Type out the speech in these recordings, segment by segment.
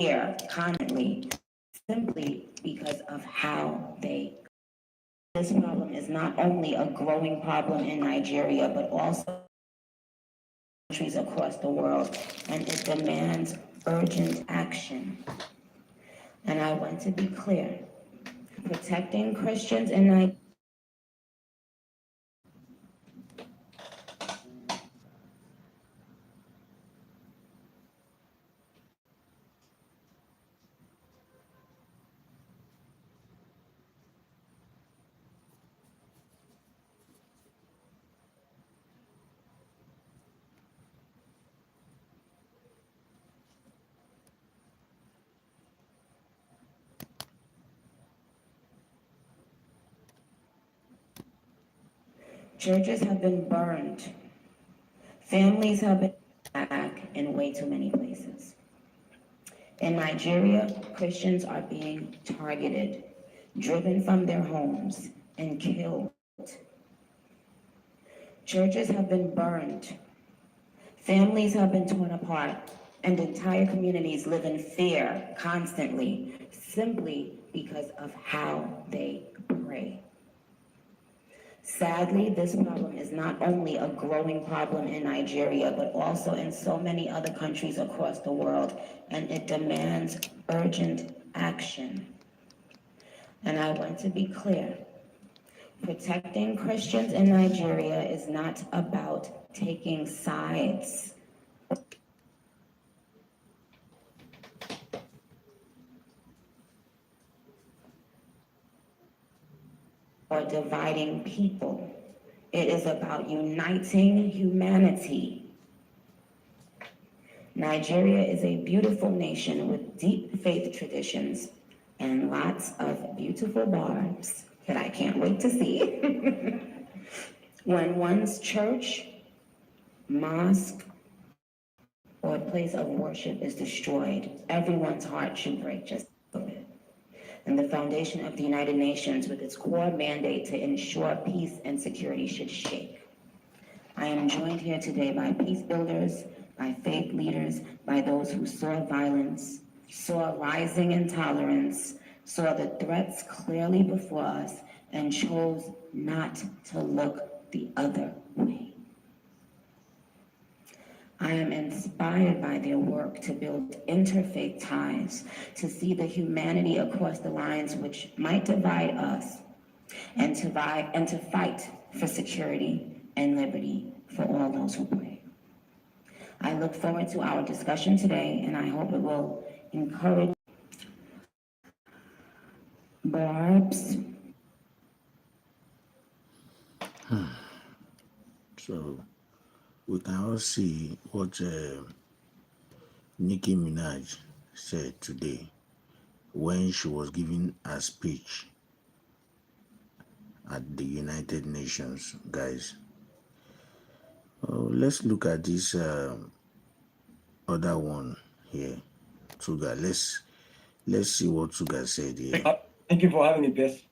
here constantly, simply because of how they. This problem is not only a growing problem in Nigeria, but also countries across the world, and it demands urgent action. And I want to be clear, protecting Christians in Nigeria. Churches have been burned. Families have been attacked in way too many places. In Nigeria, Christians are being targeted, driven from their homes, and killed. Churches have been burned. Families have been torn apart, and entire communities live in fear constantly, simply because of how they pray. Sadly, this problem is not only a growing problem in Nigeria, but also in so many other countries across the world, and it demands urgent action. And I want to be clear, protecting Christians in Nigeria is not about taking sides. Or dividing people. It is about uniting humanity. Nigeria is a beautiful nation with deep faith traditions and lots of beautiful barbs that I can't wait to see. When one's church, mosque, or place of worship is destroyed, everyone's heart should break just a bit. And the foundation of the United Nations, with its core mandate to ensure peace and security, should shake. I am joined here today by peace builders, by faith leaders, by those who saw violence, saw rising intolerance, saw the threats clearly before us, and chose not to look the other way. I am inspired by their work to build interfaith ties, to see the humanity across the lines which might divide us, and to fight for security and liberty for all those who pray. I look forward to our discussion today, and I hope it will encourage Barb's. So we can all see what Nicki Minaj said today when she was giving a speech at the United Nations, guys. Let's look at this other one here, Tuga. Let's see what Tuga said here. Thank you for having me, Bess.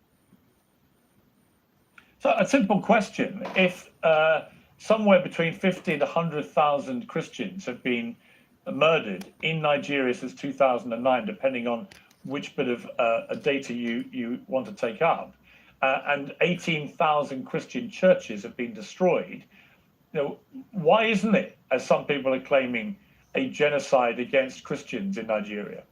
So a simple question: if somewhere between 50 and 100,000 Christians have been murdered in Nigeria since 2009, depending on which bit of data you want to take up, and 18,000 Christian churches have been destroyed, why isn't it, as some people are claiming, a genocide against Christians in Nigeria?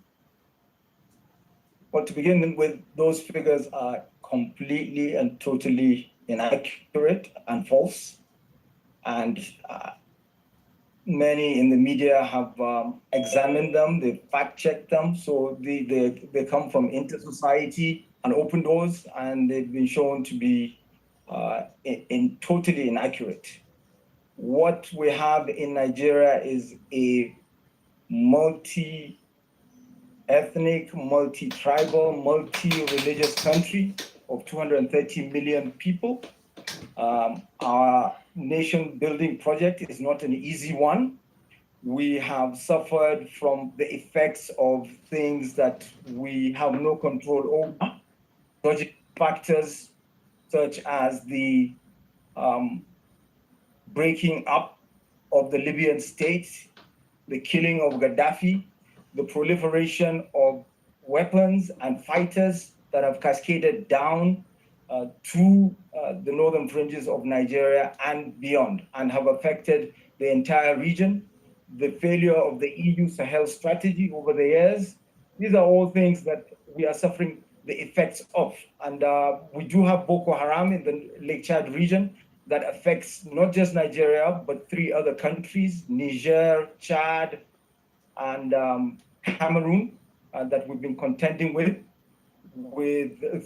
Well, to begin with, those figures are completely and totally inaccurate and false. And many in the media have examined them, they fact-checked them. So they come from Inter-Society and Open Doors, and they've been shown to be totally inaccurate. What we have in Nigeria is a multi-ethnic, multi-tribal, multi-religious country of 230 million people. Our nation building project is not an easy one. We have suffered from the effects of things that we have no control over, logic factors such as the breaking up of the Libyan state, the killing of Gaddafi, the proliferation of weapons and fighters that have cascaded down to the northern fringes of Nigeria and beyond, and have affected the entire region. The failure of the EU Sahel strategy over the years. These are all things that we are suffering the effects of. And we do have Boko Haram in the Lake Chad region that affects not just Nigeria, but 3 other countries, Niger, Chad, and Cameroon, that we've been contending with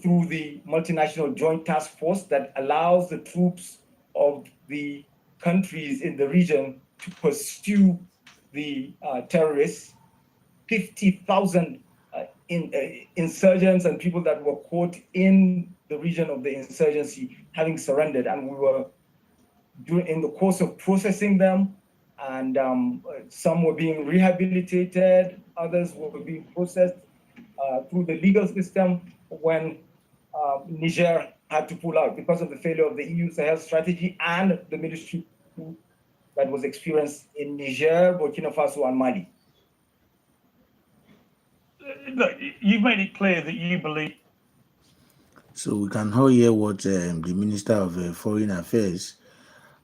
through the multinational joint task force that allows the troops of the countries in the region to pursue the terrorists. 50,000 insurgents and people that were caught in the region of the insurgency having surrendered, and we were in the course of processing them, and some were being rehabilitated, others were being processed through the legal system when Niger had to pull out because of the failure of the EU Sahel strategy and the military coup that was experienced in Niger, Burkina Faso, and Mali. Look, you've made it clear that you believe. So we can all hear what the Minister of Foreign Affairs,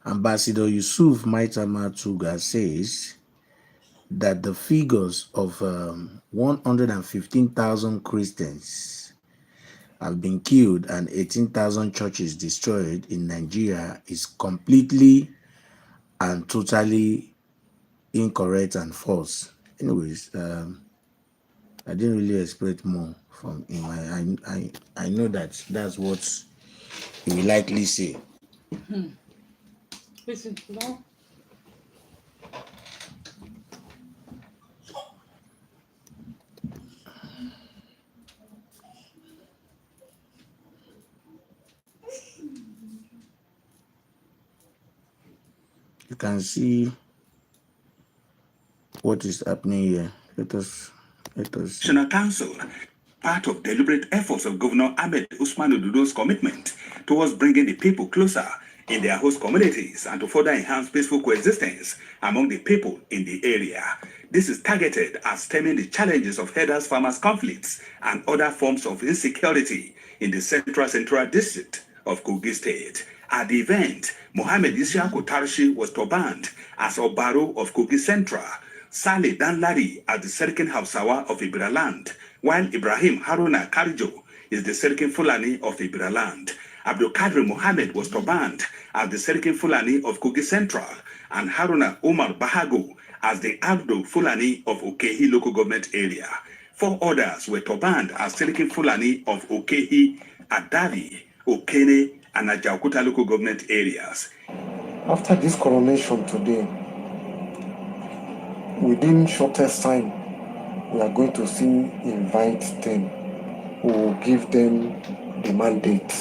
Ambassador Yusuf Maitama Tuga, says, that the figures of 115,000 Christians have been killed and 18,000 churches destroyed in Nigeria is completely and totally incorrect and false. Anyways, I didn't really expect more from him. I know that that's what he will likely say. Listen, no. You can see what is happening here. Let us. National Council, part of deliberate efforts of Governor Ahmed Usman Ododo's commitment towards bringing the people closer in their host communities and to further enhance peaceful coexistence among the people in the area. This is targeted at stemming the challenges of herders, farmers conflicts and other forms of insecurity in the central district of Kogi State. At the event, Mohammed Isiaku Tarshi was turbaned as Obaro of Kogi Central, Saleh Danladi as the Serikin Hausawa of Ibiraland, while Ibrahim Haruna Karijo is the Serikin Fulani of Ibiraland. Abdul Kadri Mohammed was turbaned as the Serikin Fulani of Kogi Central, and Haruna Omar Bahago as the Abdul Fulani of Okehi local government area. 4 others were turbaned as Serikin Fulani of Okehi, Adavi, Okene, and Ajaokuta local government areas. After this coronation today, within shortest time, we are going to invite them. We will give them the mandate.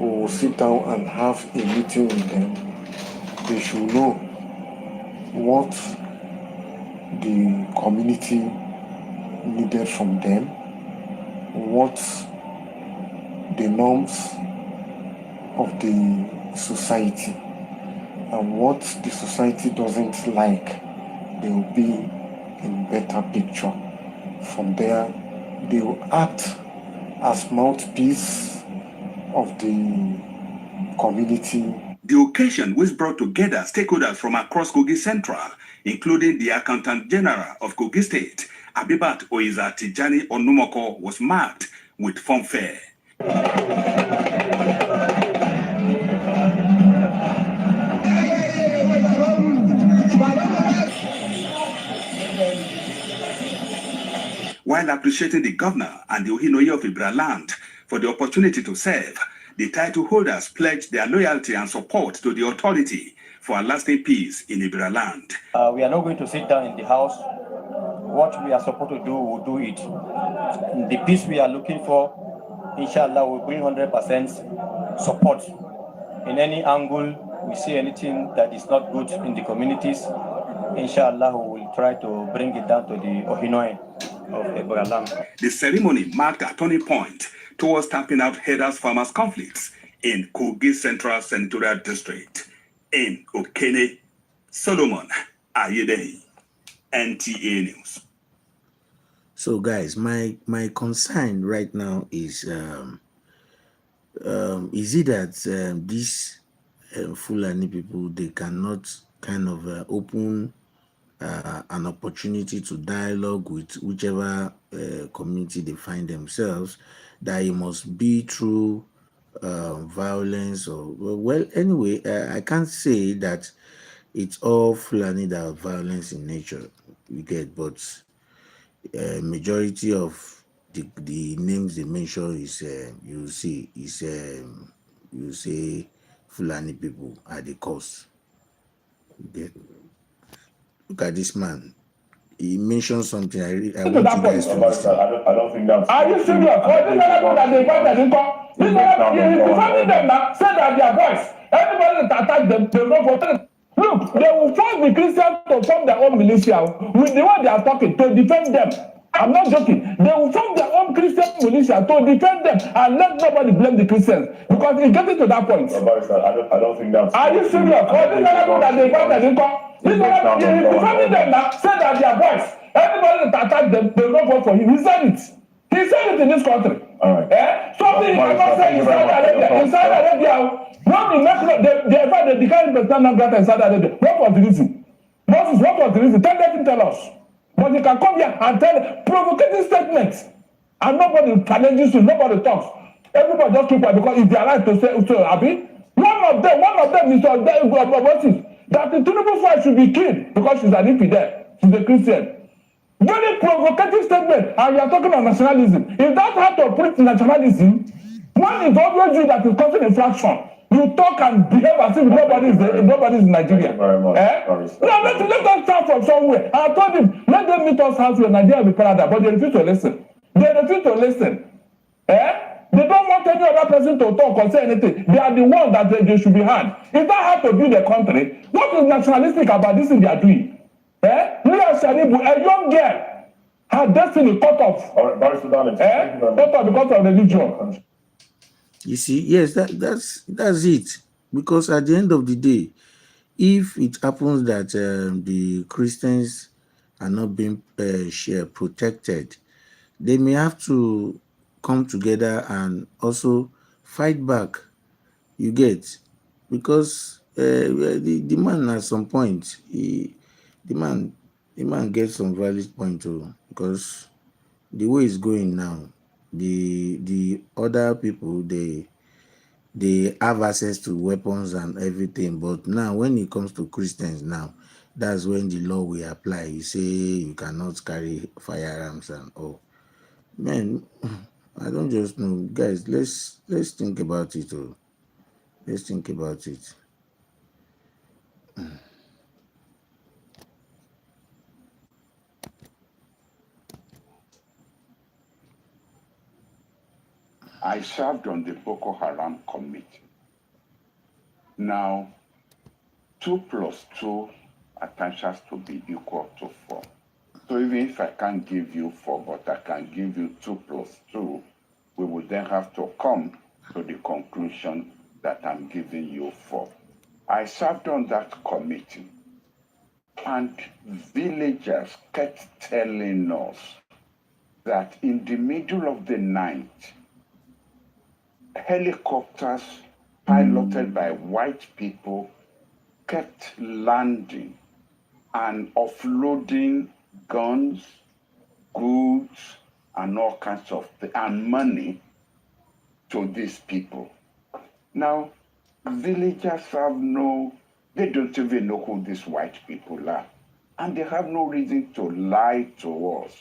We will sit down and have a meeting with them. They should know what the community needed from them, what the norms of the society, and what the society doesn't like. They will be in better picture. From there, they will act as mouthpiece of the community. The occasion which brought together stakeholders from across Kogi Central, including the Accountant General of Kogi State, Abibat Oiza Tijani Onumoko, was marked with fanfare. While appreciating the governor and the Ohinoye of Ibiraland for the opportunity to serve, the title holders pledged their loyalty and support to the authority for a lasting peace in Ibiraland. We are not going to sit down in the house. What we are supposed to do, we'll do it. The peace we are looking for, inshallah, will bring 100% support. In any angle, we see anything that is not good in the communities, inshallah, we will try to bring it down to the Ohinoye of Ibiraland. The ceremony marked a turning point towards stamping out herders-farmers conflicts in Kogi Central Senatorial District. In Okene, Solomon Ayedei. NTA News. So, guys, my concern right now is it that these Fulani people, they cannot kind of open an opportunity to dialogue with whichever community they find themselves, that it must be through violence or well anyway, I can't say that it's all Fulani that are violence in nature, you get, but majority of the names they mention is you see is you say Fulani people are the cause. You get? Look at this man. He mentioned something. I want you guys to listen. I don't think that's. Are you serious? Or this level that they find that they come? This level, if you find them now, say that their voice. Everybody that attack them, they go for. Look, they will force the Christians to form their own militia with the one they are talking to defend them. I'm not joking. They will form their own Christian militia to defend them and let nobody blame the Christians because it's getting to that point. I don't think that's. Are you serious? Or this level that they find that they come? This level, if you find them now, say that their voice. Everybody that attack them, they will vote for him. He said it. He said it in this country. All right. Something you cannot say in Saudi Arabia. In Saudi Arabia, when they declared President Nagata in Saudi Arabia, what was the reason? Moses, what was the reason? Tell us. But you can come here and tell provocative statements, and nobody challenges you, nobody talks. Everybody just keep quiet because it's their right to say so. Abi, one of them is Moses, that the Tinubu fight should be killed because she's an infidel, she's a Christian. Very provocative statement, and you are talking about nationalism. If that's how to preach nationalism, one is always you that is causing infraction. You talk and behave as if nobody is in Nigeria. No, let us start from somewhere. I told him, let them meet us halfway, Nigeria will be paradise, but they refuse to listen. They don't want any other person to talk or say anything. They are the ones that they should be heard. Is that how to build a country? What is nationalistic about this thing they are doing? Leah Sharibu, a young girl, her destiny cut off. Cut off because of religion. You see, yes, that's it. Because at the end of the day, if it happens that the Christians are not being protected, they may have to come together and also fight back. You get, because the man at some point, the man gets some valid point too, because the way it's going now, the other people they have access to weapons and everything, but now when it comes to Christians now, that's when the law will apply. You say you cannot carry firearms and all. Man, I don't just know, guys. Let's think about it. Let's think about it. I served on the Boko Haram committee. Now, 2 plus 2 at times has to be equal to 4. So even if I can't give you 4, but I can give you 2 plus 2, we would then have to come to the conclusion that I'm giving you 4. I served on that committee, and villagers kept telling us that in the middle of the night, helicopters piloted by white people kept landing and offloading guns, goods, and all kinds of things, and money to these people. Now, villagers they don't even know who these white people are, and they have no reason to lie to us.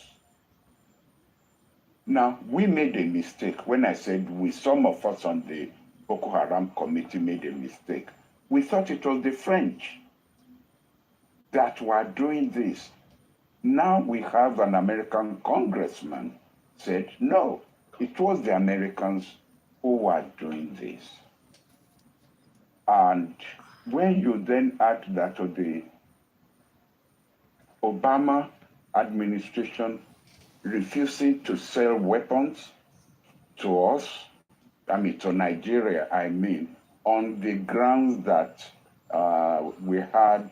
Now, we made a mistake. When I said some of us on the Boko Haram committee made a mistake. We thought it was the French that were doing this. Now we have an American congressman said, no, it was the Americans who were doing this. And when you then add that to the Obama administration refusing to sell weapons to us, to Nigeria, on the grounds that we had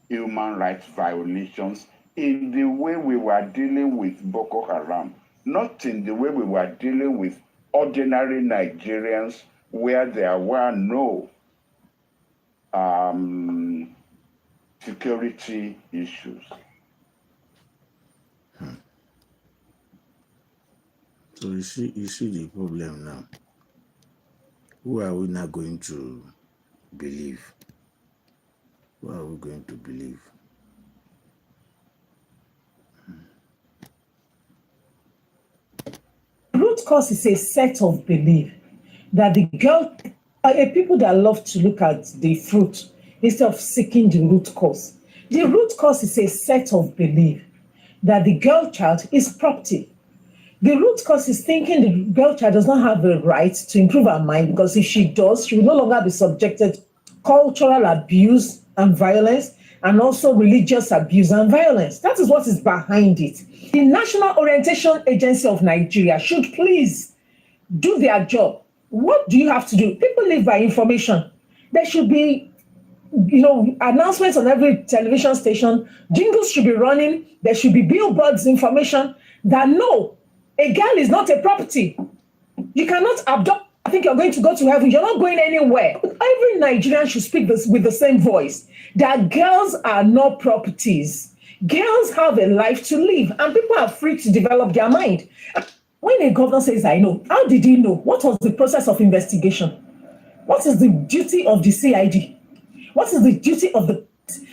human rights violations in the way we were dealing with Boko Haram, not in the way we were dealing with ordinary Nigerians where there were no security issues. So you see the problem now. Who are we not going to believe? Who are we going to believe? Root cause is a set of belief that the girl, people that love to look at the fruit instead of seeking the root cause. The root cause is a set of belief that the girl child is property. The root cause is thinking the girl child does not have the right to improve her mind, because if she does, she will no longer be subjected to cultural abuse and violence, and also religious abuse and violence. That is what is behind it. The National Orientation Agency of Nigeria should please do their job. What do you have to do? People live by information. There should be, announcements on every television station. Jingles should be running. There should be billboards, information that no, a girl is not a property. You cannot abduct. I think you're going to go to heaven. You're not going anywhere. Every Nigerian should speak this with the same voice, that girls are not properties. Girls have a life to live, and people are free to develop their mind. When a governor says, I know, how did he know? What was the process of investigation? What is the duty of the CID? What is the duty of the...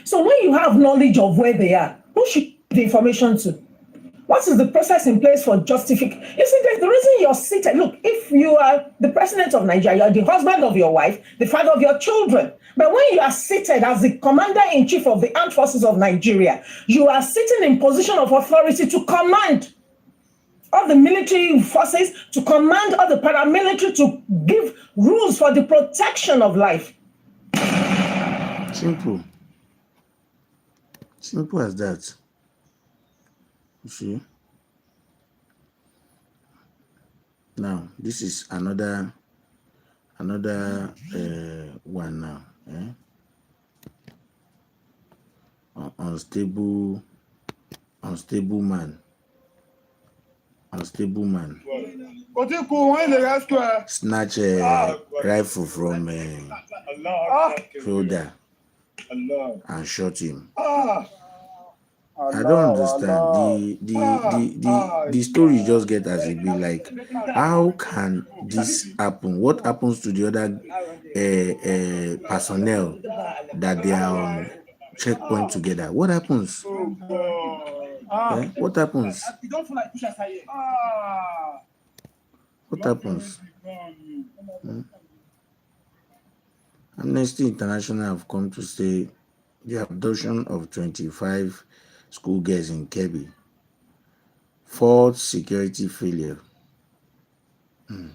So when you have knowledge of where they are, who should give the information to? What is the process in place for justification? You see, there's the reason you're seated. Look, if you are the president of Nigeria, you're the husband of your wife, the father of your children. But when you are seated as the commander-in-chief of the armed forces of Nigeria, you are sitting in position of authority to command all the military forces, to command all the paramilitary, to give rules for the protection of life. Simple. Simple as that. You see? Now, this is another one now. Unstable man. Snatch a rifle from shoulder and shot him. I don't understand. The story just get as it be like, how can this happen? What happens to the other personnel that they are on checkpoint together? What happens? What happens? What happens? Amnesty International have come to say the abduction of 25 schoolgirls in Kebbi, fourth security failure. I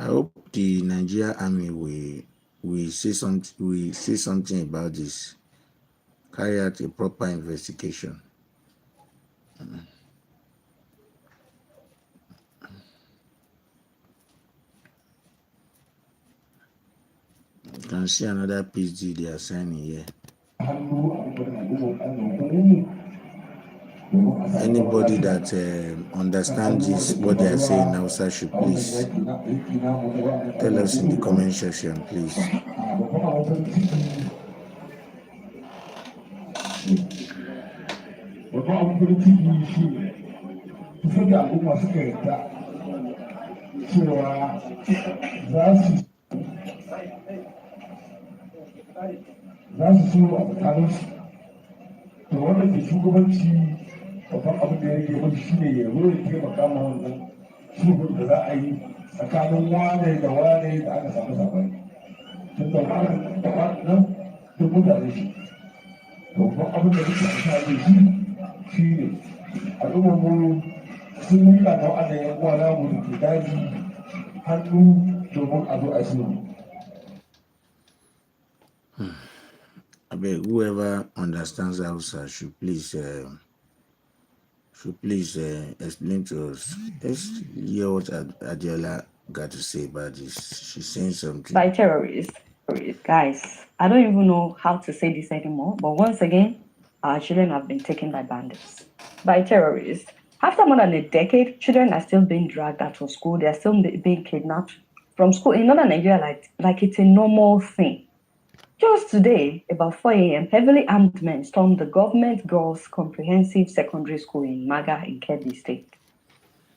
hope the Nigerian army will say something about this. Carry out a proper investigation. You can see another PhD they are signing here. Anybody that understands this, what they are saying now, sir, should please tell us in the comment section, please. Za su so a tsakaninsu, to wanda ke shugabanci babban abin da ya rage wani shi ne ya zo ya taimaka ma wannan sulhun da za a yi tsakanin wane da wane da aka samu sabani. Tun da wane da wane nan duk mutane shi. To babban abin da muke amfani da shi ne al'ummar mu sun yi da wa'annan yan uwa namu da ke daji hannu domin a zo a sulhu. I beg whoever understands Hausa should please explain to us. Let's hear what Adiola got to say about this. She's saying something. By terrorists Guys, I don't even know how to say this anymore, but once again, our children have been taken by bandits, by terrorists. After more than a decade, children are still being dragged out of school. They are still being kidnapped from school in northern Nigeria, like it's a normal thing. Just today, about 4 a.m., heavily armed men stormed the government girls' comprehensive secondary school in Maga in Kebbi State.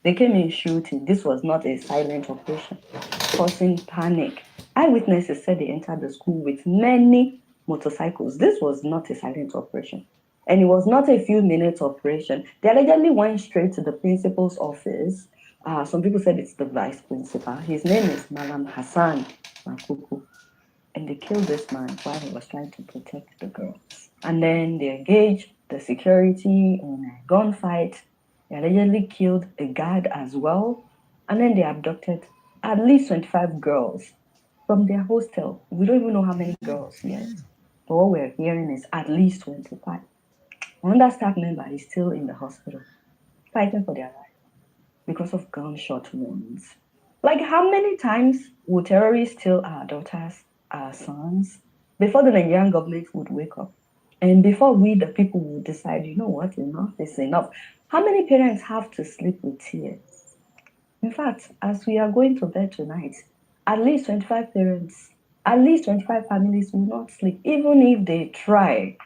They came in shooting. This was not a silent operation, causing panic. Eyewitnesses said they entered the school with many motorcycles. This was not a silent operation. And it was not a few minutes operation. They allegedly went straight to the principal's office. Some people said it's the vice principal. His name is Malam Hassan Makuku. And they killed this man while he was trying to protect the girls. And then they engaged the security in a gunfight. They allegedly killed a guard as well. And then they abducted at least 25 girls from their hostel. We don't even know how many girls yet. But what we're hearing is at least 25. Another staff member is still in the hospital, fighting for their life because of gunshot wounds. Like, how many times would terrorists steal our daughters, our sons, before the Nigerian government would wake up? And before we, the people, would decide, you know what, enough is enough. How many parents have to sleep with tears? In fact, as we are going to bed tonight, at least 25 parents, at least 25 families will not sleep, even if they try.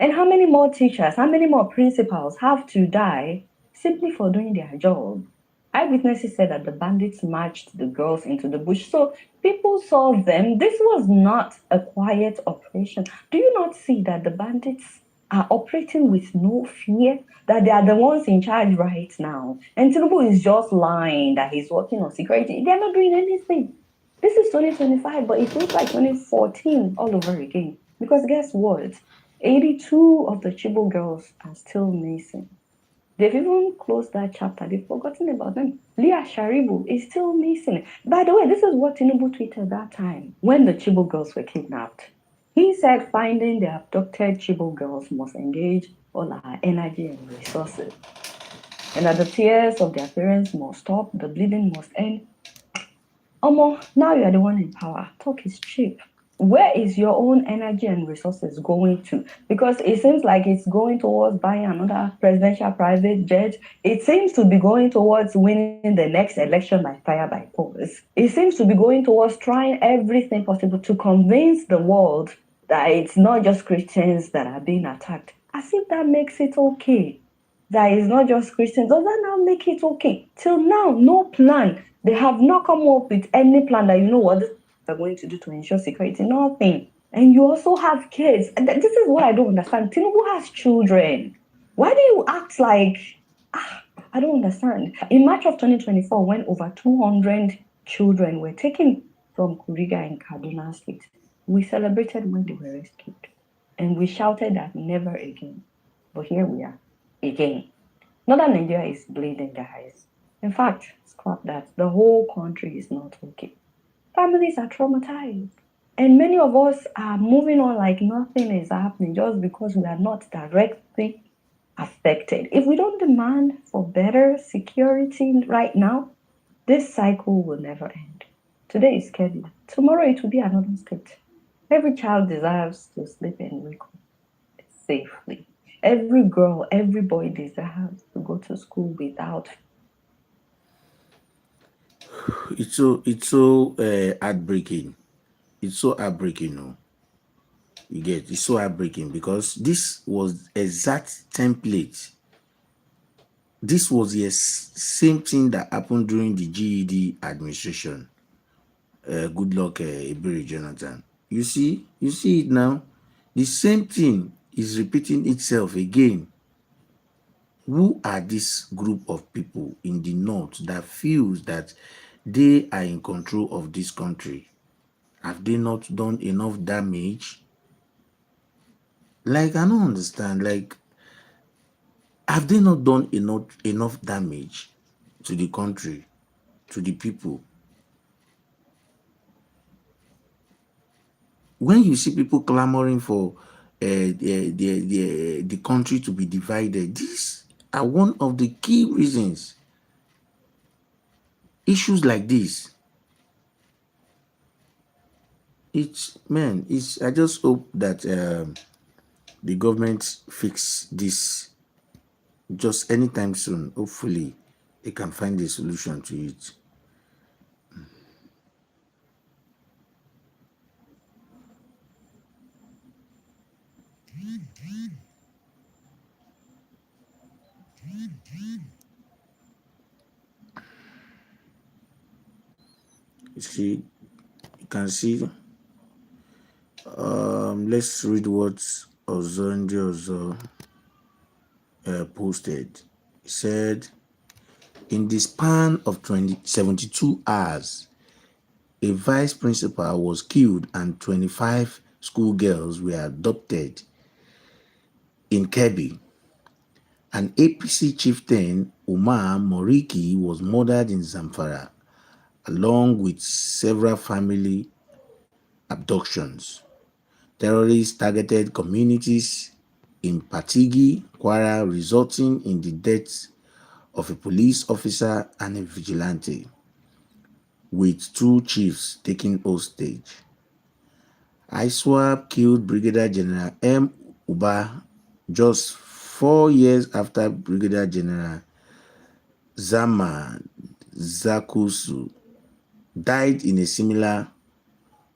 And how many more teachers, how many more principals have to die simply for doing their job? Eyewitnesses said that the bandits marched the girls into the bush. So people saw them. This was not a quiet operation. Do you not see that the bandits are operating with no fear? That they are the ones in charge right now? And Tinubu is just lying that he's working on security. They're not doing anything. This is 2025, but it feels like 2014 all over again. Because guess what? 82 of the Chibo girls are still missing. They've even closed that chapter. They've forgotten about them. Leah Sharibu is still missing. By the way, this is what Tinubu tweeted that time when the Chibo girls were kidnapped. He said finding the abducted Chibo girls must engage all our energy and resources. And that the tears of their parents must stop, the bleeding must end. Omo, now you are the one in power. Talk is cheap. Where is your own energy and resources going to? Because it seems like it's going towards buying another presidential private jet. It seems to be going towards winning the next election by fire by force. It seems to be going towards trying everything possible to convince the world that it's not just Christians that are being attacked. As if that makes it okay. That is not just Christians. Does that now make it okay? Till now, no plan. They have not come up with any plan that, you know what, they're going to do to ensure security. Nothing. And you also have kids. This is what I don't understand. Tinubu has children. Why do you act like, I don't understand. In March of 2024, when over 200 children were taken from Kuriga in Kaduna State, we celebrated when they were rescued. And we shouted that never again. But here we are, again. Northern Nigeria is bleeding, guys. In fact, scrap that. The whole country is not okay. Families are traumatized. And many of us are moving on like nothing is happening just because we are not directly affected. If we don't demand for better security right now, this cycle will never end. Today is Kenya. Tomorrow it will be another state. Every child deserves to sleep and wake up safely. Every girl, every boy deserves to go to school without. It's so heartbreaking. It's so heartbreaking, no. You get, it's so heartbreaking because this was exact template. This was the same thing that happened during the GED administration. Good luck, Iberi Jonathan. You see it now. The same thing is repeating itself again. Who are this group of people in the north that feels that they are in control of this country? Have they not done enough damage? Like, I don't understand. Like, have they not done enough damage to the country, to the people? When you see people clamoring for the country to be divided, these are one of the key reasons. Issues like this. I just hope that the government fix this just anytime soon. Hopefully, they can find a solution to it. You can see. Let's read what Ozonjo posted. He said, in the span of 72 hours, a vice principal was killed and 25 schoolgirls were adopted in Kebbi. An APC chieftain, Umar Moriki, was murdered in Zamfara, along with several family abductions. Terrorists targeted communities in Patigi, Kwara, resulting in the deaths of a police officer and a vigilante, with 2 chiefs taken hostage. ISWAP killed Brigadier General M. Uba just 4 years after Brigadier General Zama Zakusu died in a similar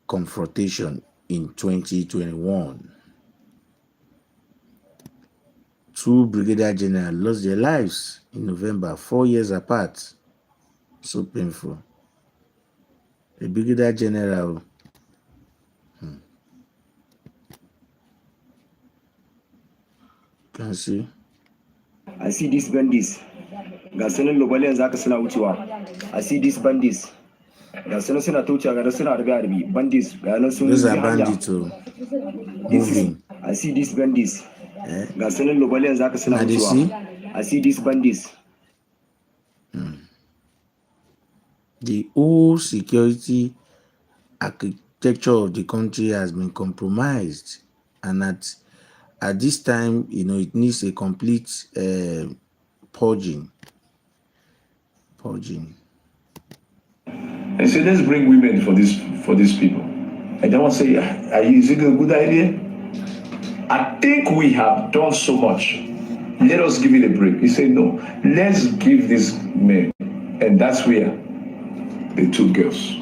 confrontation in 2021. 2 brigadier generals lost their lives in November, 4 years apart. So painful. A brigadier general. Can see. I see these bandits. Ga sanin lobalen zaka suna wucewa. I see these bandits. Ga sanin suna tucewa ga suna harbe bandits. Ga nan sun Those are bandits moving. I see these bandits. Ga sanin lobalen zaka suna wucewa. I see these bandits. The whole security architecture of the country has been compromised, and at this time, it needs a complete purging. And say, let's bring women for these people. I don't want to say, is it a good idea? I think we have done so much. Let us give it a break. He said, no, let's give these men. And that's where the 2 girls,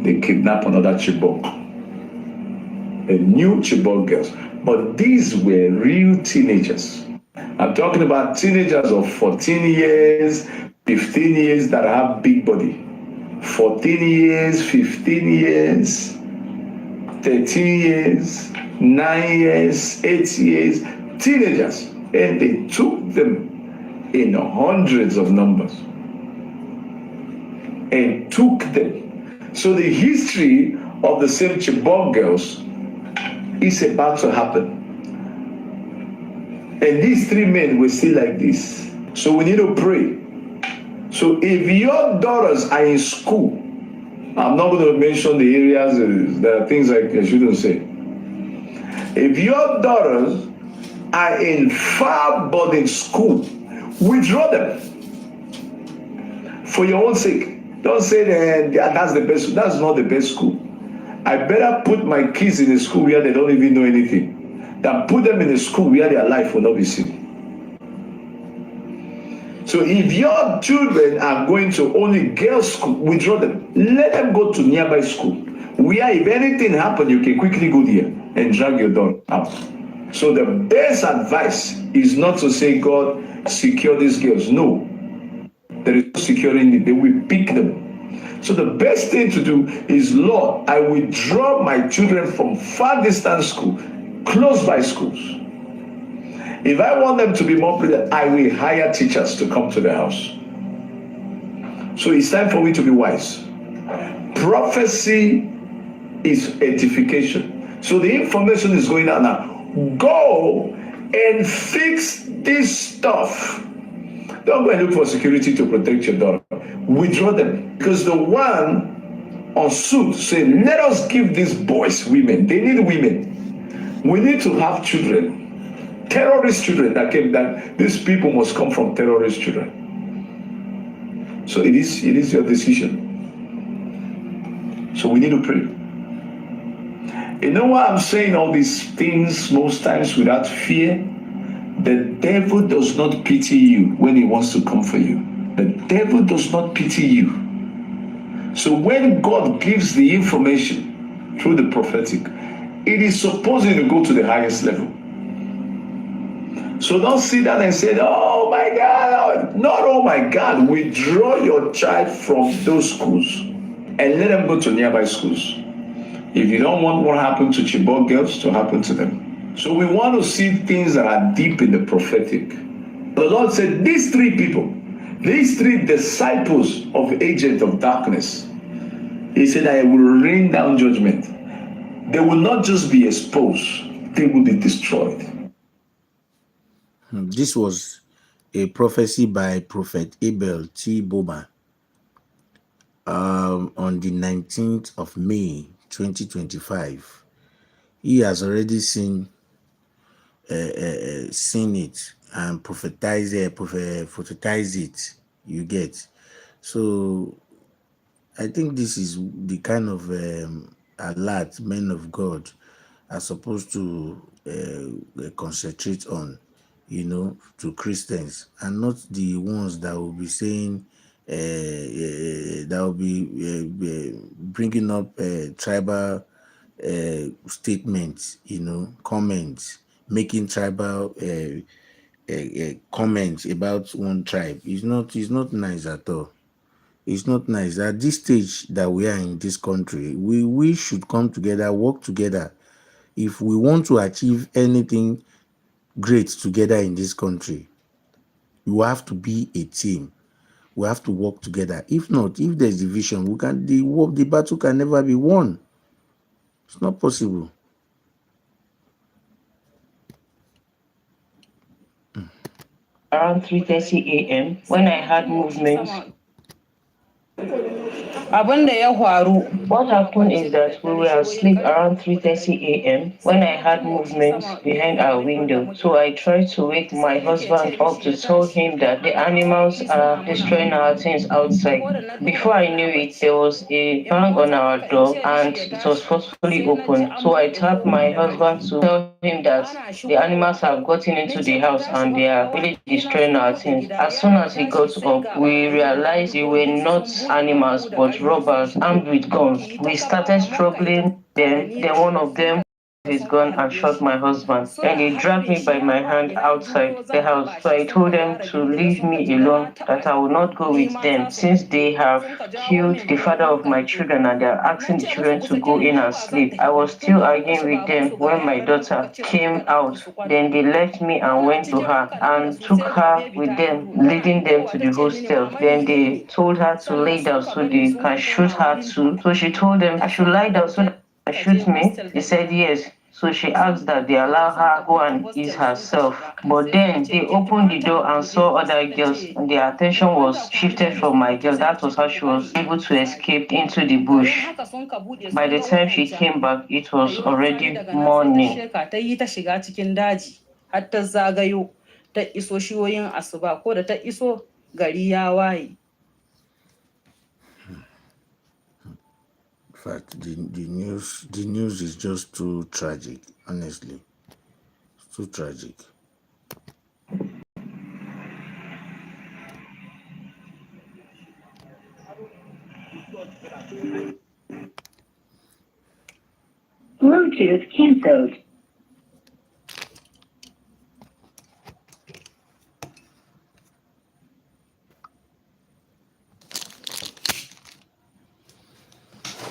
they kidnapped another Chibok. A new Chibok girls. But these were real teenagers. I'm talking about teenagers of 14 years, 15 years that have big body. 14 years, 15 years, 13 years, 9 years, 8 years, teenagers. And they took them in hundreds of numbers and took them. So the history of the same Chibok girls is about to happen. And these 3 men were still like this. So we need to pray. So if your daughters are in school, I'm not going to mention the areas, there are things I shouldn't say. If your daughters are in far boarding school, withdraw them for your own sake. Don't say that's the best. That's not the best school. I better put my kids in a school where they don't even know anything than put them in a school where their life will not be seen. So if your children are going to only girls' school, withdraw them. Let them go to nearby school, where if anything happens, you can quickly go there and drag your daughter out. So the best advice is not to say, God, secure these girls. No. There is no securing it. They will pick them. So the best thing to do is, Lord, I withdraw my children from far distance school, close by schools. If I want them to be more brilliant, I will hire teachers to come to the house. So it's time for me to be wise. Prophecy is edification. So the information is going out now. Go and fix this stuff. Don't go and look for security to protect your daughter. Withdraw them. Because the one on suit said, let us give these boys women. They need women. We need to have children. Terrorist children that these people must come from terrorist children. So it is your decision. So we need to pray. You know why I'm saying all these things most times without fear? The devil does not pity you when he wants to come for you. The devil does not pity you. So when God gives the information through the prophetic, it is supposed to go to the highest level. So don't sit down and say, oh my God, not oh my God. Withdraw your child from those schools and let them go to nearby schools. If you don't want what happened to Chibok girls to happen to them. So we want to see things that are deep in the prophetic. The Lord said, these three people, these three disciples of agent of darkness, he said, I will rain down judgment. They will not just be exposed, they will be destroyed. This was a prophecy by Prophet Abel T. Bowman on the 19th of May, 2025. He has already seen it and prophesied it. You get. So I think this is the kind of alert men of God are supposed to concentrate on, to Christians, and not the ones that will be saying, that will be bringing up tribal statements, comments, making tribal comments about one tribe. It's not nice at all. It's not nice. At this stage that we are in this country, we should come together, work together. If we want to achieve anything great together in this country, you have to be a team. We have to work together. If not, if there's division, the battle can never be won. It's not possible. Around 3:30 a.m. when I had movements. What happened is that we were asleep around 3:30 a.m. when I had movements behind our window. So I tried to wake my husband up to tell him that the animals are destroying our things outside. Before I knew it, there was a bang on our door and it was forcefully opened. So I tapped my husband to tell him that the animals have gotten into the house and they are really destroying our things. As soon as he got up, we realized they were not animals but robbers armed with guns. We started struggling, then one of them his gun and shot my husband. And they dragged me by my hand outside the house. So I told them to leave me alone, that I will not go with them since they have killed the father of my children and they are asking the children to go in and sleep. I was still arguing with them when my daughter came out. Then they left me and went to her and took her with them, leading them to the hostel. Then they told her to lay down so they can shoot her too. So she told them I should lie down so that they shoot me. They said yes. So she asked that they allow her go and ease herself. But then they opened the door and saw other girls, and their attention was shifted from my girl. That was how she was able to escape into the bush. By the time she came back, it was already morning. In fact, the news is just too tragic, honestly. It's too tragic. Bluetooth canceled.